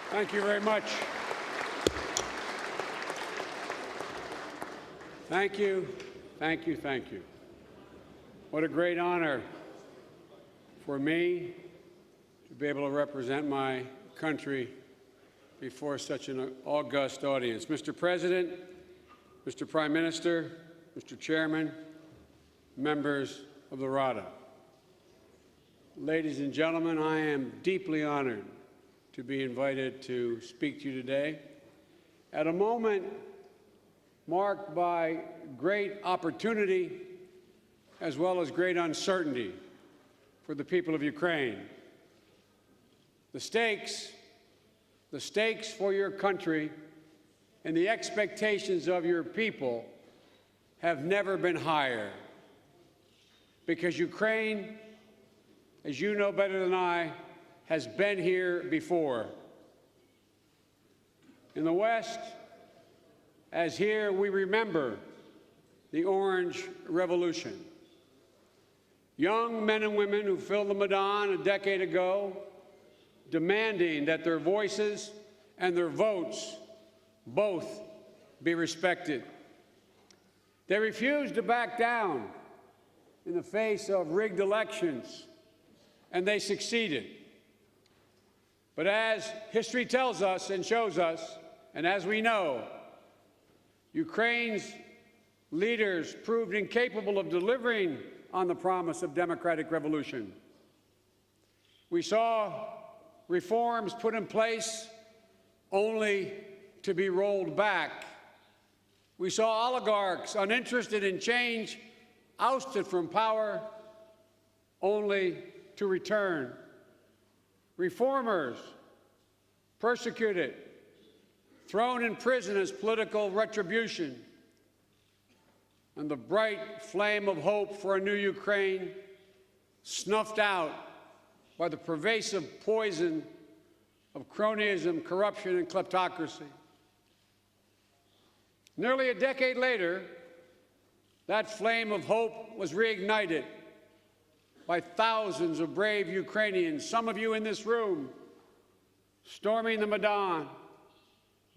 Thank you very much. Thank you, thank you, thank you. What a great honor for me to be able to represent my country before such an august audience. Mr. President, Mr. Prime Minister, Mr. Chairman, members of the Rada. Ladies and gentlemen, I am deeply honored to be invited to speak to you today at a moment marked by great opportunity as well as great uncertainty for the people of Ukraine. The stakes for your country and the expectations of your people have never been higher, because Ukraine, as you know better than I, has been here before. In the West, as here, we remember the Orange Revolution. Young men and women who filled the Maidan a decade ago, demanding that their voices and their votes both be respected. They refused to back down in the face of rigged elections, and they succeeded. But as history tells us and shows us, and as we know, Ukraine's leaders proved incapable of delivering on the promise of democratic revolution. We saw reforms put in place only to be rolled back. We saw oligarchs uninterested in change ousted from power only to return. Reformers persecuted, thrown in prison as political retribution, and the bright flame of hope for a new Ukraine snuffed out by the pervasive poison of cronyism, corruption, and kleptocracy. Nearly a decade later, that flame of hope was reignited by thousands of brave Ukrainians, some of you in this room, storming the Maidan,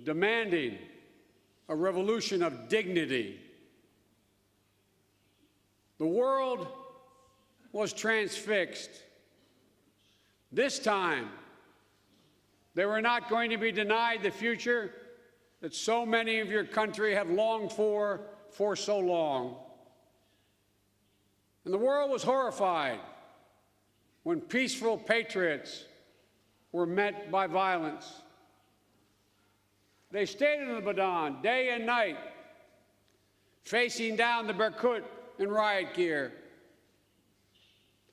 demanding a revolution of dignity. The world was transfixed. This time, they were not going to be denied the future that so many of your country have longed for so long. And the world was horrified when peaceful patriots were met by violence. They stayed in the Maidan day and night, facing down the Berkut in riot gear.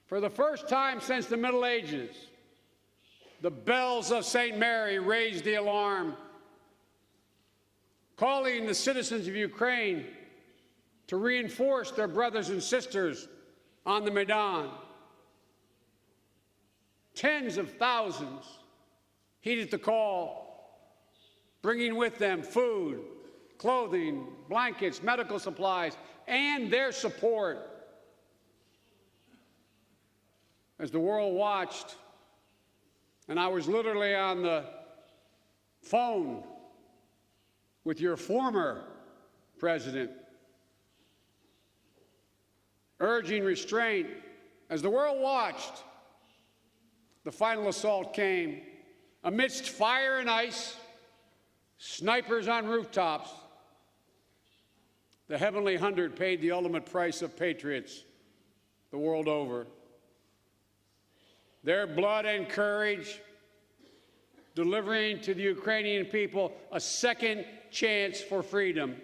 For the first time since the Middle Ages, the bells of St. Mary raised the alarm, calling the citizens of Ukraine to reinforce their brothers and sisters on the Maidan. Tens of thousands heeded the call, bringing with them food, clothing, blankets, medical supplies, and their support. As the world watched, and I was literally on the phone with your former president, urging restraint. As the world watched, the final assault came. Amidst fire and ice, snipers on rooftops, the Heavenly 100 paid the ultimate price of patriots the world over. Their blood and courage, delivering to the Ukrainian people a second chance for freedom.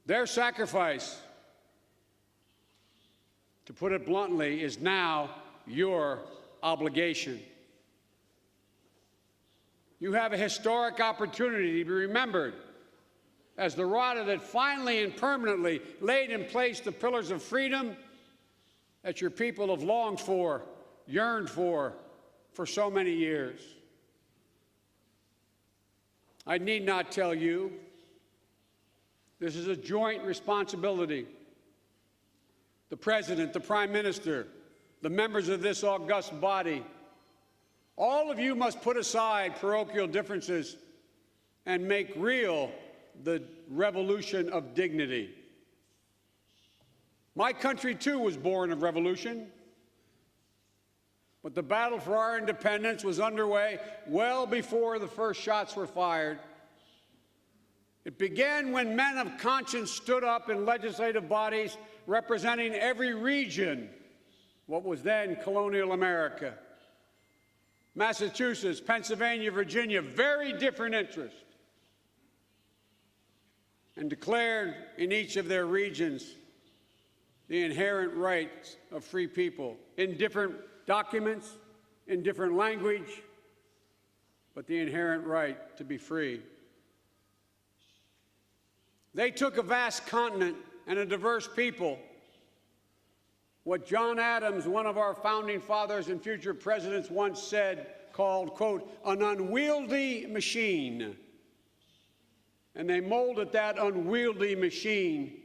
Their sacrifice, to put it bluntly, is now your obligation. You have a historic opportunity to be remembered as the Rada that finally and permanently laid in place the pillars of freedom that your people have longed for, yearned for so many years. I need not tell you, this is a joint responsibility. The President, the Prime Minister, the members of this august body, All of you must put aside parochial differences and make real the revolution of dignity. My country, too, was born of revolution, but the battle for our independence was underway well before the first shots were fired. It began when men of conscience stood up in legislative bodies representing every region, what was then colonial America. Massachusetts, Pennsylvania, Virginia, very different interests, and declared in each of their regions the inherent rights of free people in different documents, in different language, but the inherent right to be free. They took a vast continent and a diverse people, what John Adams, one of our founding fathers and future presidents, once said, called, quote, an unwieldy machine. And they molded that unwieldy machine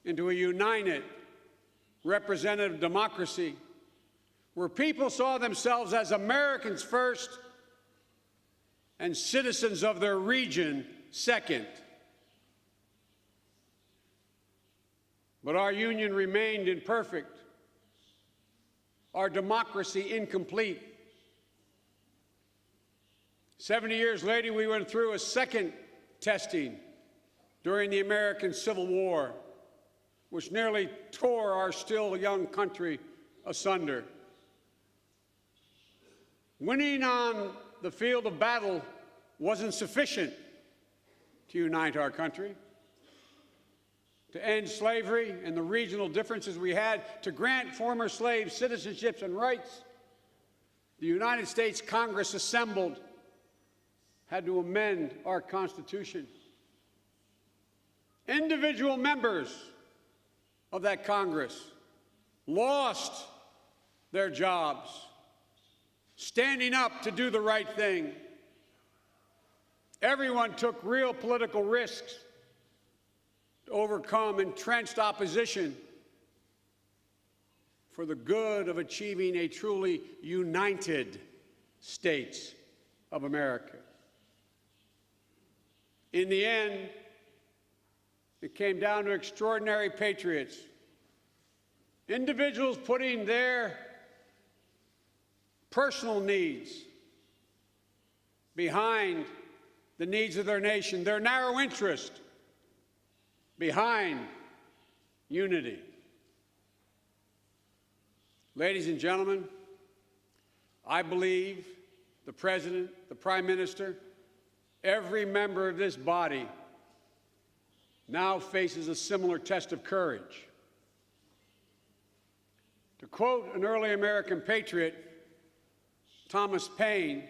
into a united representative democracy where people saw themselves as Americans first and citizens of their region second. But our union remained imperfect, our democracy incomplete. 70 years later, we went through a second testing during the American Civil War, which nearly tore our still young country asunder. Winning on the field of battle wasn't sufficient to unite our country, to end slavery and the regional differences we had, to grant former slaves citizenships and rights. The United States Congress assembled had to amend our Constitution. Individual members of that Congress lost their jobs, standing up to do the right thing. Everyone took real political risks to overcome entrenched opposition for the good of achieving a truly united States of America. In the end, it came down to extraordinary patriots, individuals putting their personal needs behind the needs of their nation, their narrow interest behind unity. Ladies and gentlemen, I believe the President, the Prime Minister, every member of this body now faces a similar test of courage. To quote an early American patriot, Thomas Paine,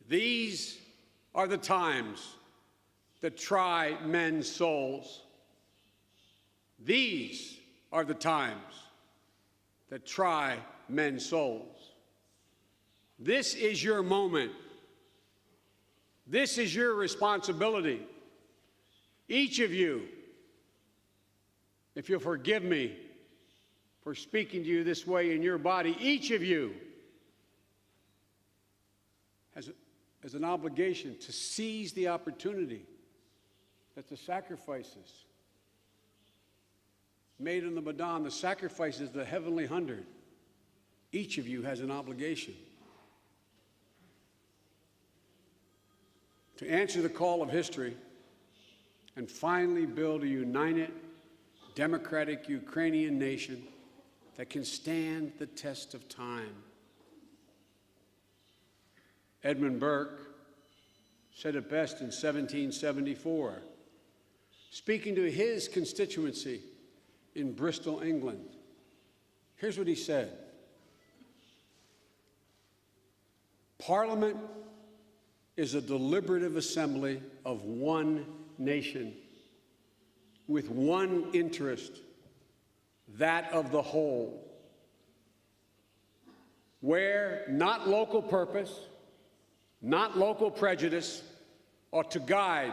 these are the times that try men's souls. These are the times that try men's souls. This is your moment. This is your responsibility. Each of you, if you'll forgive me for speaking to you this way in your body, each of you has an obligation to seize the opportunity that the sacrifices made in the Madon, the sacrifices of the heavenly 100, each of you has an obligation to answer the call of history and finally build a united, democratic Ukrainian nation that can stand the test of time. Edmund Burke said it best in 1774, speaking to his constituency in Bristol, England. Here's what he said: Parliament is a deliberative assembly of one nation with one interest, that of the whole, where not local purpose, not local prejudice ought to guide,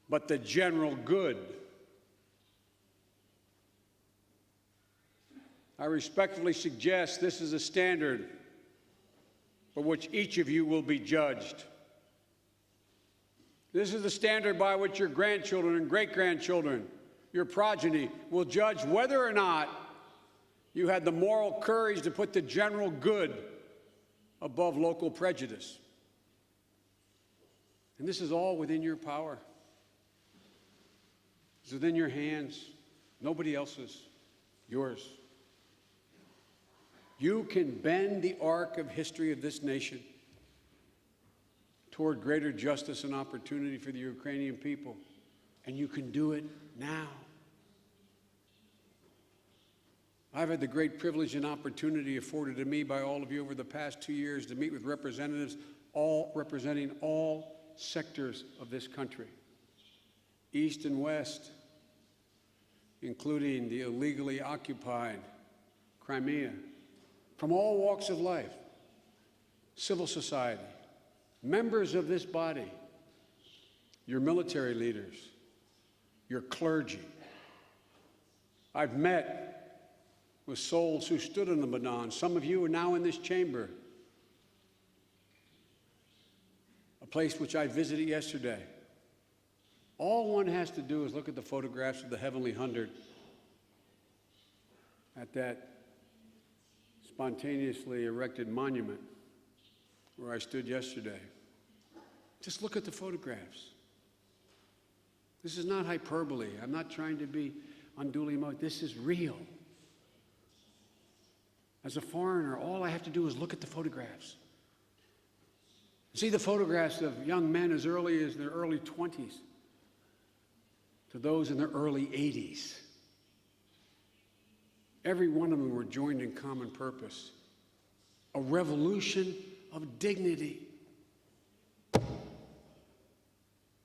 but the general good. I respectfully suggest this is a standard for which each of you will be judged. This is the standard by which your grandchildren and great-grandchildren, your progeny, will judge whether or not you had the moral courage to put the general good above local prejudice. And this is all within your power. It's within your hands, nobody else's, yours. You can bend the arc of history of this nation toward greater justice and opportunity for the Ukrainian people, and you can do it now. I've had the great privilege and opportunity afforded to me by all of you over the past 2 years to meet with representatives, all representing all sectors of this country, East and West, including the illegally occupied Crimea, from all walks of life, civil society, members of this body, your military leaders, your clergy. I've met with souls who stood in the baton. Some of you are now in this chamber, a place which I visited yesterday. All one has to do is look at the photographs of the Heavenly 100 at that spontaneously erected monument where I stood yesterday. Just look at the photographs. This is not hyperbole. I'm not trying to be unduly emotional. This is real. As a foreigner, all I have to do is look at the photographs. See the photographs of young men as early as their early 20s to those in their early 80s. Every one of them were joined in common purpose, a revolution of dignity.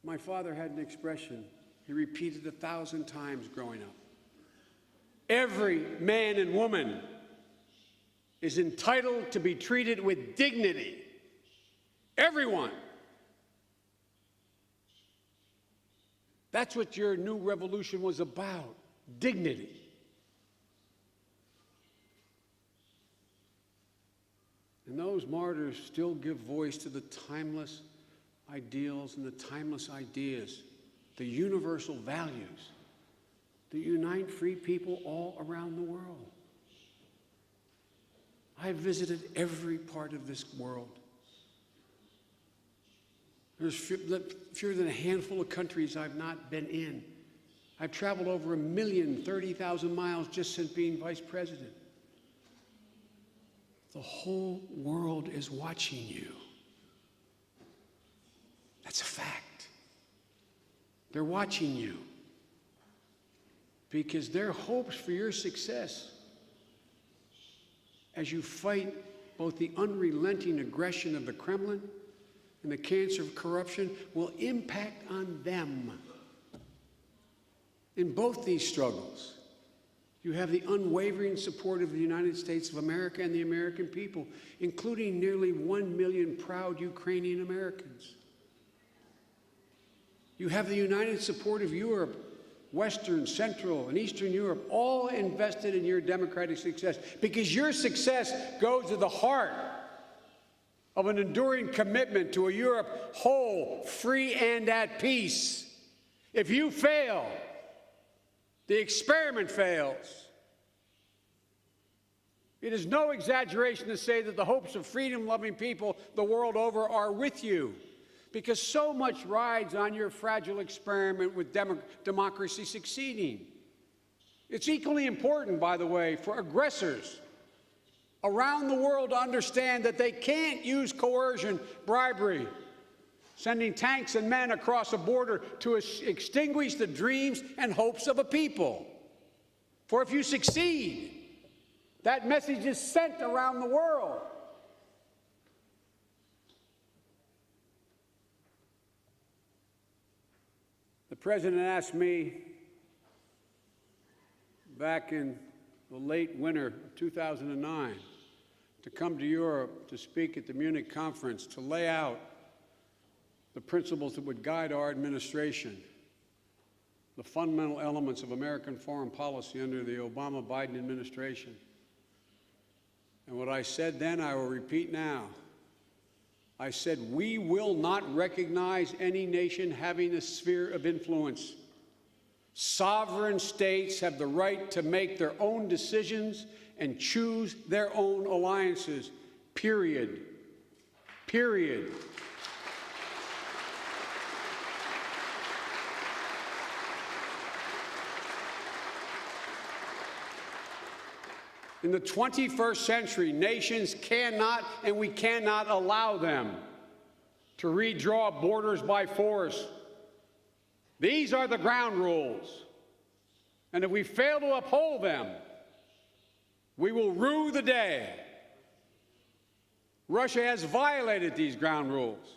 My father had an expression he repeated 1,000 times growing up. Every man and woman is entitled to be treated with dignity. Everyone. That's what your new revolution was about, dignity. And those martyrs still give voice to the timeless ideals and the timeless ideas, the universal values that unite free people all around the world. I've visited every part of this world. There's fewer than a handful of countries I've not been in. I've traveled over 1,030,000 miles just since being vice president. The whole world is watching you. That's a fact. They're watching you because their hopes for your success as you fight both the unrelenting aggression of the Kremlin and the cancer of corruption will impact on them. In both these struggles, you have the unwavering support of the United States of America and the American people, including nearly 1 million proud Ukrainian Americans. You have the united support of Europe, Western, Central, and Eastern Europe, all invested in your democratic success, because your success goes to the heart of an enduring commitment to a Europe whole, free, and at peace. If you fail, the experiment fails. It is no exaggeration to say that the hopes of freedom-loving people the world over are with you, because so much rides on your fragile experiment with democracy succeeding. It's equally important, by the way, for aggressors around the world to understand that they can't use coercion, bribery, sending tanks and men across a border to extinguish the dreams and hopes of a people. For if you succeed, that message is sent around the world. The president asked me back in the late winter of 2009 to come to Europe to speak at the Munich conference to lay out the principles that would guide our administration, the fundamental elements of American foreign policy under the Obama-Biden administration. And what I said then, I will repeat now. I said, we will not recognize any nation having a sphere of influence. Sovereign states have the right to make their own decisions and choose their own alliances, period. Period. In the 21st century, nations cannot and we cannot allow them to redraw borders by force. These are the ground rules. And if we fail to uphold them, we will rue the day. Russia has violated these ground rules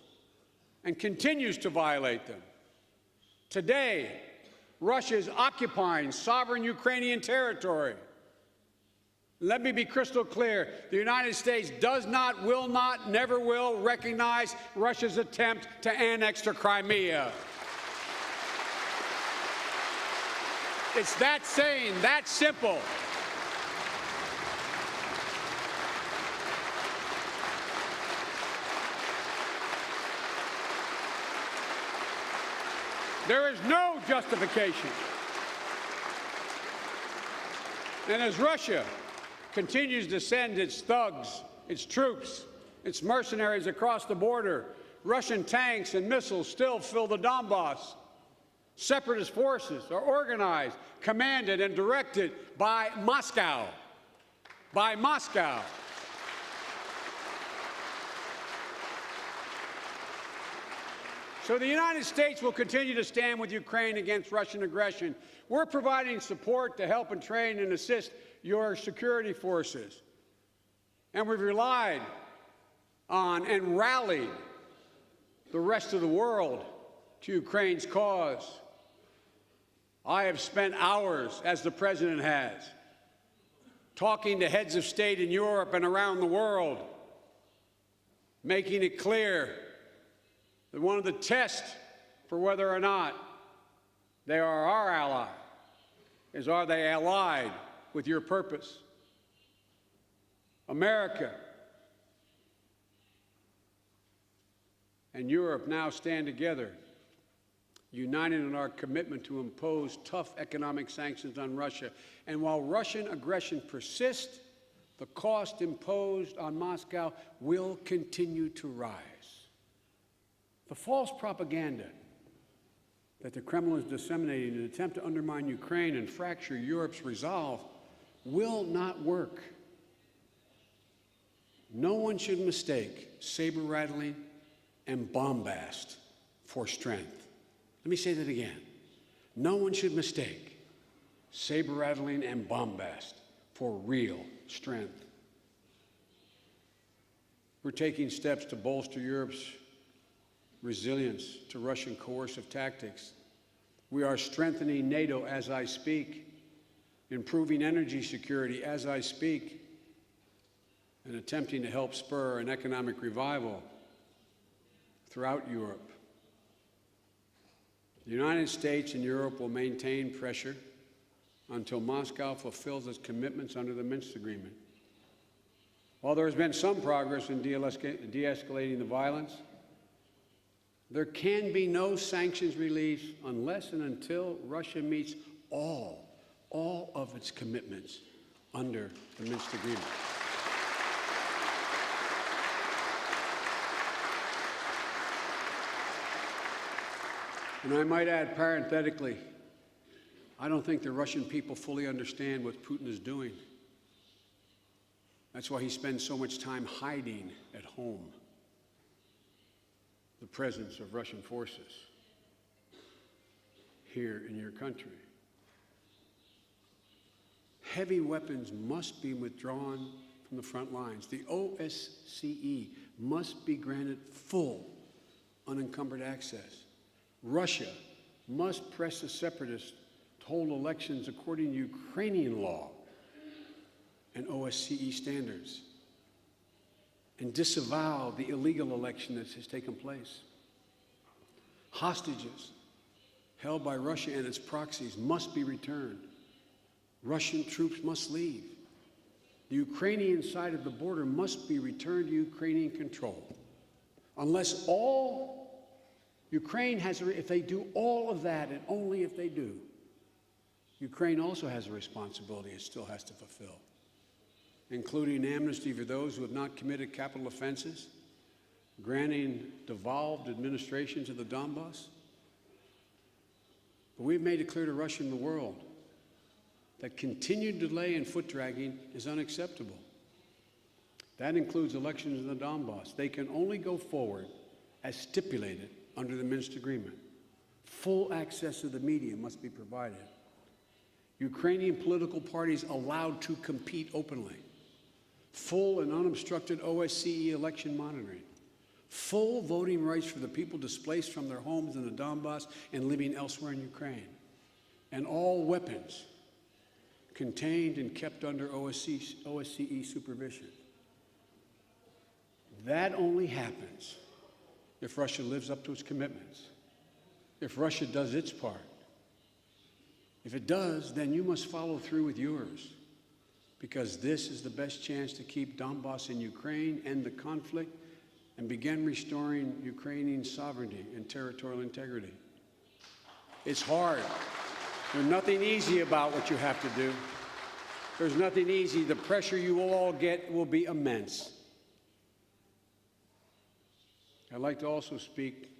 and continues to violate them. Today, Russia is occupying sovereign Ukrainian territory. Let me be crystal clear. The United States does not, will not, never will recognize Russia's attempt to annex the Crimea. It's that sane, that simple. There is no justification. And as Russia continues to send its thugs, its troops, its mercenaries across the border, Russian tanks and missiles still fill the Donbass. Separatist forces are organized, commanded, and directed by Moscow. By Moscow. So the United States will continue to stand with Ukraine against Russian aggression. We're providing support to help and train and assist your security forces. And we've relied on and rallied the rest of the world to Ukraine's cause. I have spent hours, as the President has, talking to heads of state in Europe and around the world, making it clear that one of the tests for whether or not they are our ally is, are they allied with your purpose? America and Europe now stand together, united in our commitment to impose tough economic sanctions on Russia. And while Russian aggression persists, the cost imposed on Moscow will continue to rise. The false propaganda that the Kremlin is disseminating in an attempt to undermine Ukraine and fracture Europe's resolve will not work. No one should mistake saber-rattling and bombast for strength. Let me say that again. No one should mistake saber-rattling and bombast for real strength. We're taking steps to bolster Europe's resilience to Russian coercive tactics. We are strengthening NATO as I speak, improving energy security as I speak, and attempting to help spur an economic revival throughout Europe. The United States and Europe will maintain pressure until Moscow fulfills its commitments under the Minsk Agreement. While there has been some progress in de-escalating the violence, there can be no sanctions release unless and until Russia meets all of its commitments under the Minsk Agreement. And I might add parenthetically, I don't think the Russian people fully understand what Putin is doing. That's why he spends so much time hiding at home the presence of Russian forces here in your country. Heavy weapons must be withdrawn from the front lines. The OSCE must be granted full, unencumbered access. Russia must press the separatists to hold elections according to Ukrainian law and OSCE standards, and disavow the illegal election that has taken place. Hostages held by Russia and its proxies must be returned. Russian troops must leave. The Ukrainian side of the border must be returned to Ukrainian control. Unless Ukraine has, if they do all of that, and only if they do, Ukraine also has a responsibility it still has to fulfill, including amnesty for those who have not committed capital offenses, granting devolved administration to the Donbass. But we've made it clear to Russia and the world that continued delay and foot-dragging is unacceptable. That includes elections in the Donbass. They can only go forward as stipulated under the Minsk agreement. Full access to the media must be provided. Ukrainian political parties allowed to compete openly. Full and unobstructed OSCE election monitoring. Full voting rights for the people displaced from their homes in the Donbass and living elsewhere in Ukraine. And all weapons contained and kept under OSCE supervision. That only happens if Russia lives up to its commitments, if Russia does its part. If it does, then you must follow through with yours, because this is the best chance to keep Donbass in Ukraine, end the conflict, and begin restoring Ukrainian sovereignty and territorial integrity. It's hard. There's nothing easy about what you have to do. There's nothing easy. The pressure you will all get will be immense. I'd like to also speak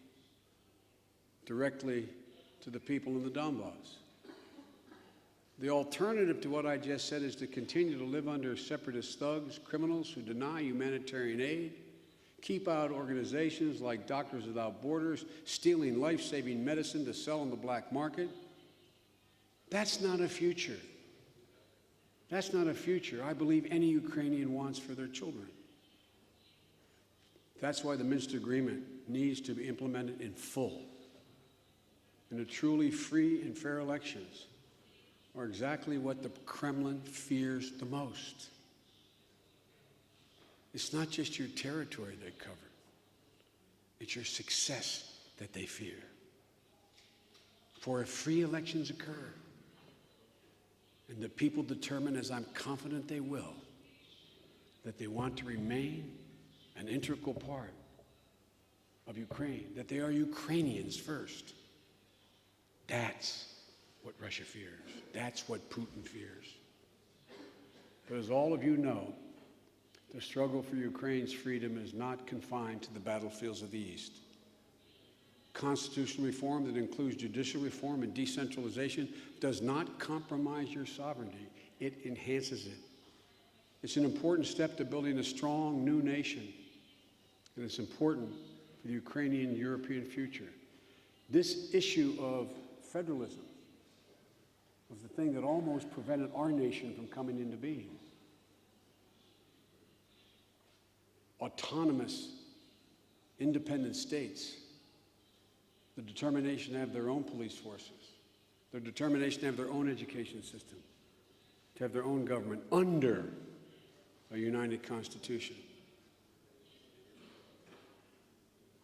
directly to the people in the Donbass. The alternative to what I just said is to continue to live under separatist thugs, criminals who deny humanitarian aid, keep out organizations like Doctors Without Borders, stealing life-saving medicine to sell on the black market. That's not a future. That's not a future I believe any Ukrainian wants for their children. That's why the Minsk agreement needs to be implemented in full. And a truly free and fair elections are exactly what the Kremlin fears the most. It's not just your territory they cover. It's your success that they fear. For if free elections occur, and the people determine, as I'm confident they will, that they want to remain an integral part of Ukraine, that they are Ukrainians first, that's what Russia fears. That's what Putin fears. But as all of you know, the struggle for Ukraine's freedom is not confined to the battlefields of the East. Constitutional reform that includes judicial reform and decentralization does not compromise your sovereignty. It enhances it. It's an important step to building a strong new nation, and it's important for the Ukrainian European future. This issue of federalism was the thing that almost prevented our nation from coming into being. Autonomous, independent states, the determination to have their own police forces, their determination to have their own education system, to have their own government under a united constitution.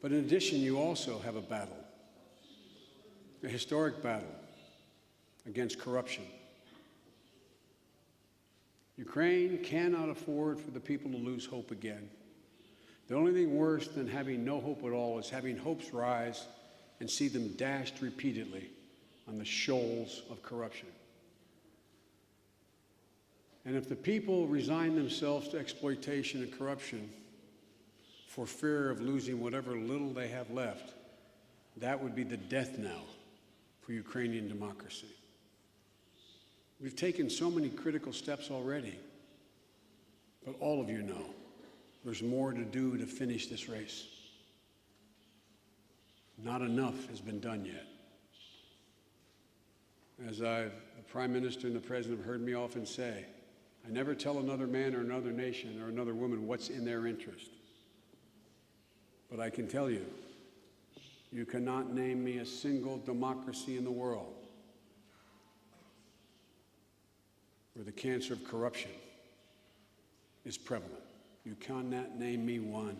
But in addition, you also have a battle, a historic battle against corruption. Ukraine cannot afford for the people to lose hope again. The only thing worse than having no hope at all is having hopes rise and see them dashed repeatedly on the shoals of corruption. And if the people resign themselves to exploitation and corruption for fear of losing whatever little they have left, that would be the death knell for Ukrainian democracy. We've taken so many critical steps already, but all of you know there's more to do to finish this race. Not enough has been done yet. As the Prime Minister and the President have heard me often say, I never tell another man or another nation or another woman what's in their interest. But I can tell you, you cannot name me a single democracy in the world where the cancer of corruption is prevalent. You cannot name me one.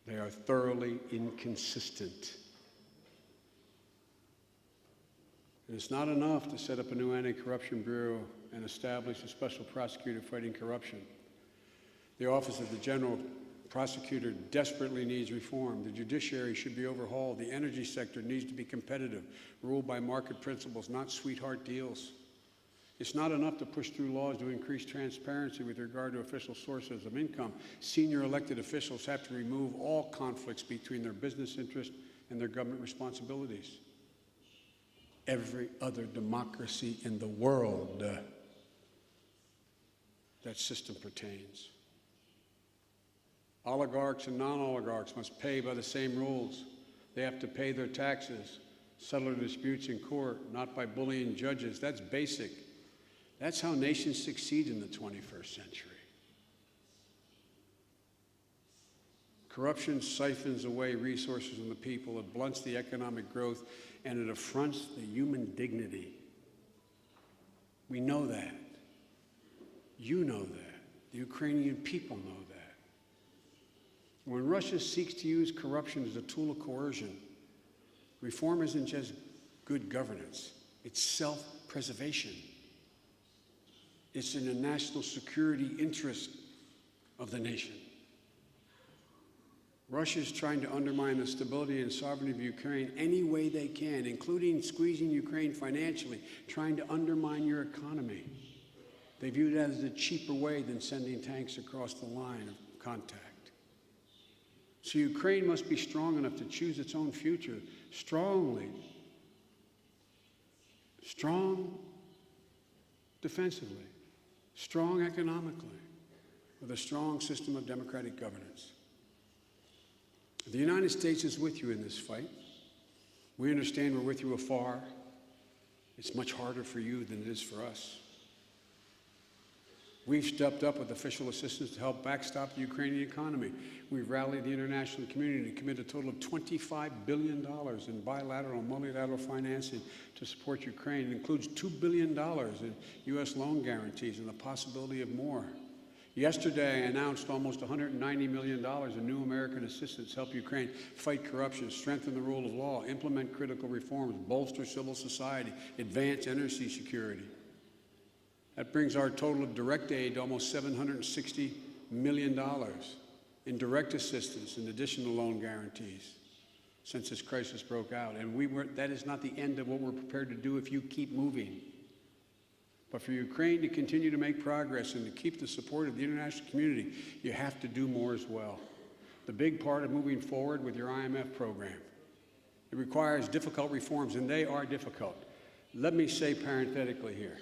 They are thoroughly inconsistent. And it's not enough to set up a new anti-corruption bureau and establish a special prosecutor fighting corruption. The Office of the General Prosecutor desperately needs reform. The judiciary should be overhauled. The energy sector needs to be competitive, ruled by market principles, not sweetheart deals. It's not enough to push through laws to increase transparency with regard to official sources of income. Senior elected officials have to remove all conflicts between their business interests and their government responsibilities. Every other democracy in the world, that system pertains. Oligarchs and non-oligarchs must pay by the same rules. They have to pay their taxes, settle their disputes in court, not by bullying judges. That's basic. That's how nations succeed in the 21st century. Corruption siphons away resources from the people, it blunts the economic growth, and it affronts the human dignity. We know that. You know that. The Ukrainian people know that. When Russia seeks to use corruption as a tool of coercion, reform isn't just good governance, it's self-preservation. It's in the national security interest of the nation. Russia is trying to undermine the stability and sovereignty of Ukraine any way they can, including squeezing Ukraine financially, trying to undermine your economy. They view that as a cheaper way than sending tanks across the line of contact. So Ukraine must be strong enough to choose its own future strongly, strong defensively, strong economically, with a strong system of democratic governance. The United States is with you in this fight. We understand we're with you afar. It's much harder for you than it is for us. We've stepped up with official assistance to help backstop the Ukrainian economy. We've rallied the international community to commit a total of $25 billion in bilateral and multilateral financing to support Ukraine. It includes $2 billion in U.S. loan guarantees and the possibility of more. Yesterday, I announced almost $190 million in new American assistance to help Ukraine fight corruption, strengthen the rule of law, implement critical reforms, bolster civil society, advance energy security. That brings our total of direct aid to almost $760 million in direct assistance in addition to loan guarantees since this crisis broke out. And that is not the end of what we're prepared to do if you keep moving. But for Ukraine to continue to make progress and to keep the support of the international community, you have to do more as well. The big part of moving forward with your IMF program. It requires difficult reforms, and they are difficult. Let me say parenthetically here,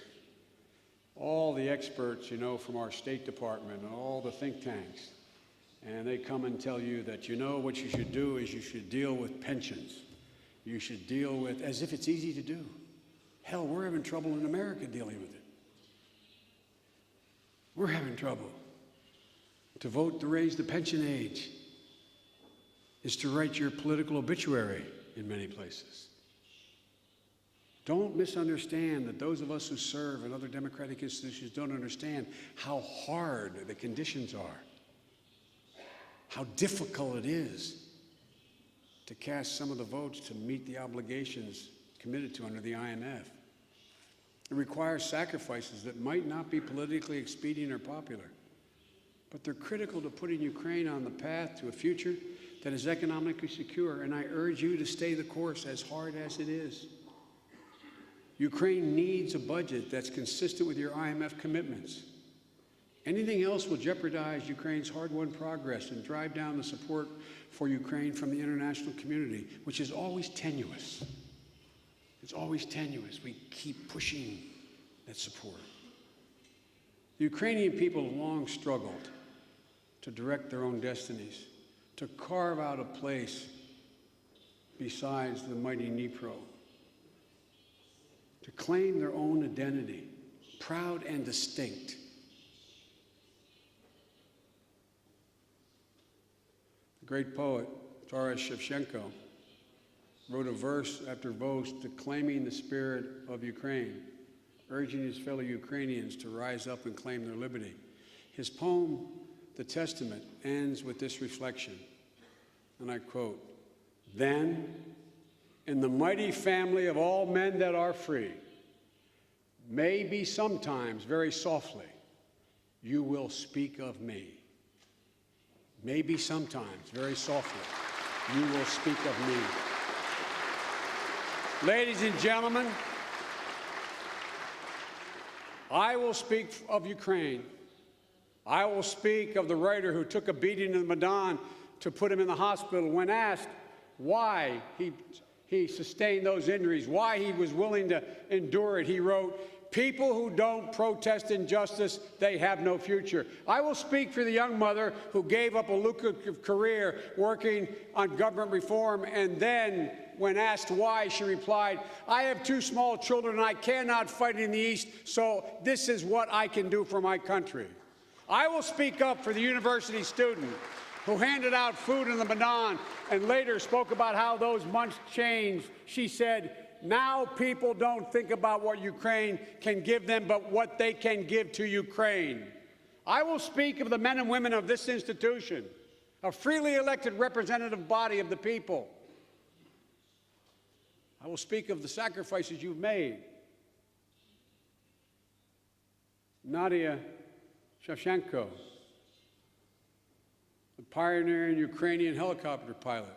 all the experts, from our State Department and all the think tanks, and they come and tell you that, what you should do is you should deal with pensions. You should deal with, as if it's easy to do. Hell, we're having trouble in America dealing with it. We're having trouble. To vote to raise the pension age is to write your political obituary in many places. Don't misunderstand that those of us who serve in other democratic institutions don't understand how hard the conditions are, how difficult it is to cast some of the votes to meet the obligations committed to under the IMF. It requires sacrifices that might not be politically expedient or popular, but they're critical to putting Ukraine on the path to a future that is economically secure, and I urge you to stay the course as hard as it is. Ukraine needs a budget that's consistent with your IMF commitments. Anything else will jeopardize Ukraine's hard-won progress and drive down the support for Ukraine from the international community, which is always tenuous. It's always tenuous. We keep pushing that support. The Ukrainian people have long struggled to direct their own destinies, to carve out a place besides the mighty Dnipro, to claim their own identity, proud and distinct. The great poet, Taras Shevchenko, wrote a verse after verse declaiming the spirit of Ukraine, urging his fellow Ukrainians to rise up and claim their liberty. His poem, The Testament, ends with this reflection, and I quote, "Then in the mighty family of all men that are free, maybe sometimes very softly, you will speak of me. Maybe sometimes very softly, you will speak of me. Ladies and gentlemen, I will speak of Ukraine. I will speak of the writer who took a beating in the Maidan to put him in the hospital. When asked why he sustained those injuries, why he was willing to endure it, he wrote, "People who don't protest injustice, they have no future." I will speak for the young mother who gave up a lucrative career working on government reform, and then, when asked why, she replied, "I have 2 small children and I cannot fight in the East, so this is what I can do for my country." I will speak up for the university student who handed out food in the Maidan and later spoke about how those months changed. She said, "Now people don't think about what Ukraine can give them, but what they can give to Ukraine." I will speak of the men and women of this institution, a freely elected representative body of the people. I will speak of the sacrifices you've made. Nadia Shevchenko, the pioneering Ukrainian helicopter pilot,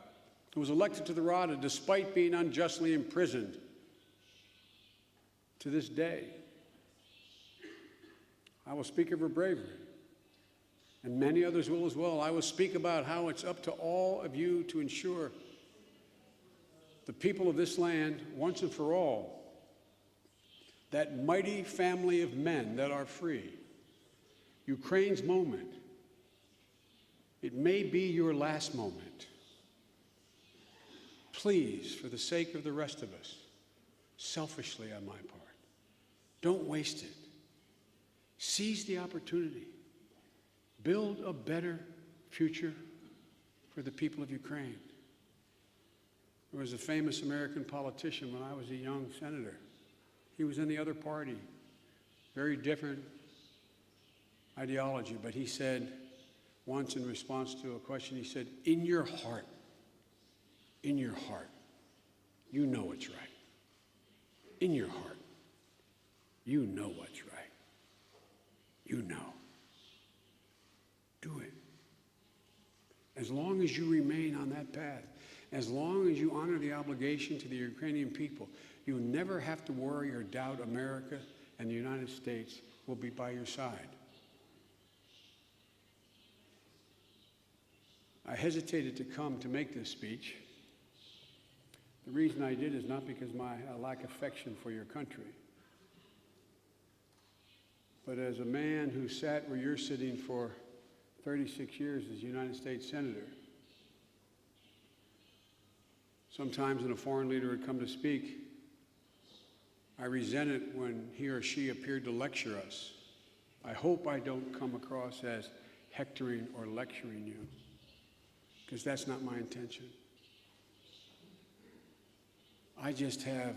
who was elected to the Rada despite being unjustly imprisoned to this day. I will speak of her bravery, and many others will as well. I will speak about how it's up to all of you to ensure the people of this land, once and for all, that mighty family of men that are free, Ukraine's moment, it may be your last moment. Please, for the sake of the rest of us, selfishly on my part, don't waste it. Seize the opportunity. Build a better future for the people of Ukraine. There was a famous American politician when I was a young senator. He was in the other party, very different ideology, but he said once in response to a question, he said, in your heart, you know what's right. In your heart, you know what's right. You know. Do it. As long as you remain on that path, as long as you honor the obligation to the Ukrainian people, you'll never have to worry or doubt America and the United States will be by your side. I hesitated to come to make this speech. The reason I did is not because I lack affection for your country, but as a man who sat where you're sitting for 36 years as United States Senator, sometimes when a foreign leader would come to speak, I resent it when he or she appeared to lecture us. I hope I don't come across as hectoring or lecturing you, because that's not my intention. I just have,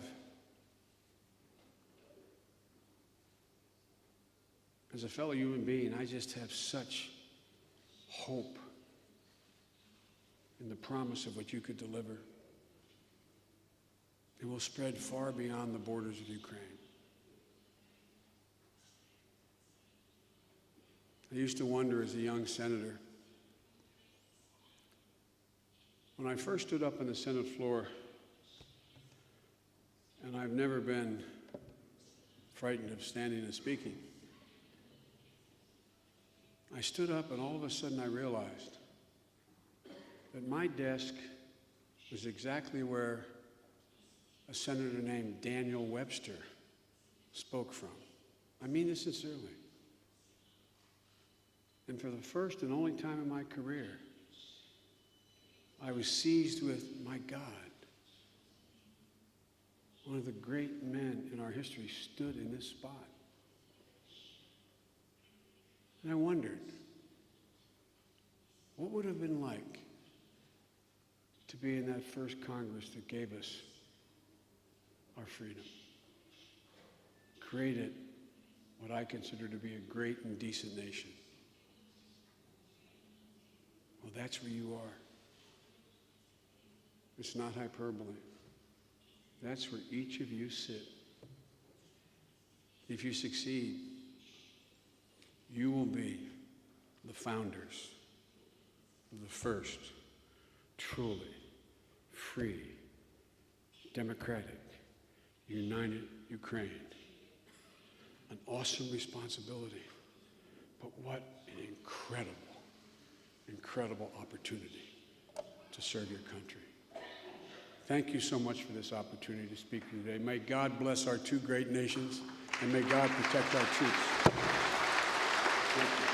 as a fellow human being, I just have such hope in the promise of what you could deliver. It will spread far beyond the borders of Ukraine. I used to wonder as a young senator, when I first stood up on the Senate floor, and I've never been frightened of standing and speaking, I stood up and all of a sudden I realized that my desk was exactly where a senator named Daniel Webster spoke from. I mean this sincerely. And for the first and only time in my career, I was seized with, my God, one of the great men in our history stood in this spot. And I wondered, what would it have been like to be in that first Congress that gave us our freedom, created what I consider to be a great and decent nation? Well, that's where you are. It's not hyperbole. That's where each of you sit. If you succeed, you will be the founders of the first truly free, democratic, united Ukraine. An awesome responsibility, but what an incredible opportunity to serve your country. Thank you so much for this opportunity to speak to you today. May God bless our two great nations, and may God protect our troops. Thank you.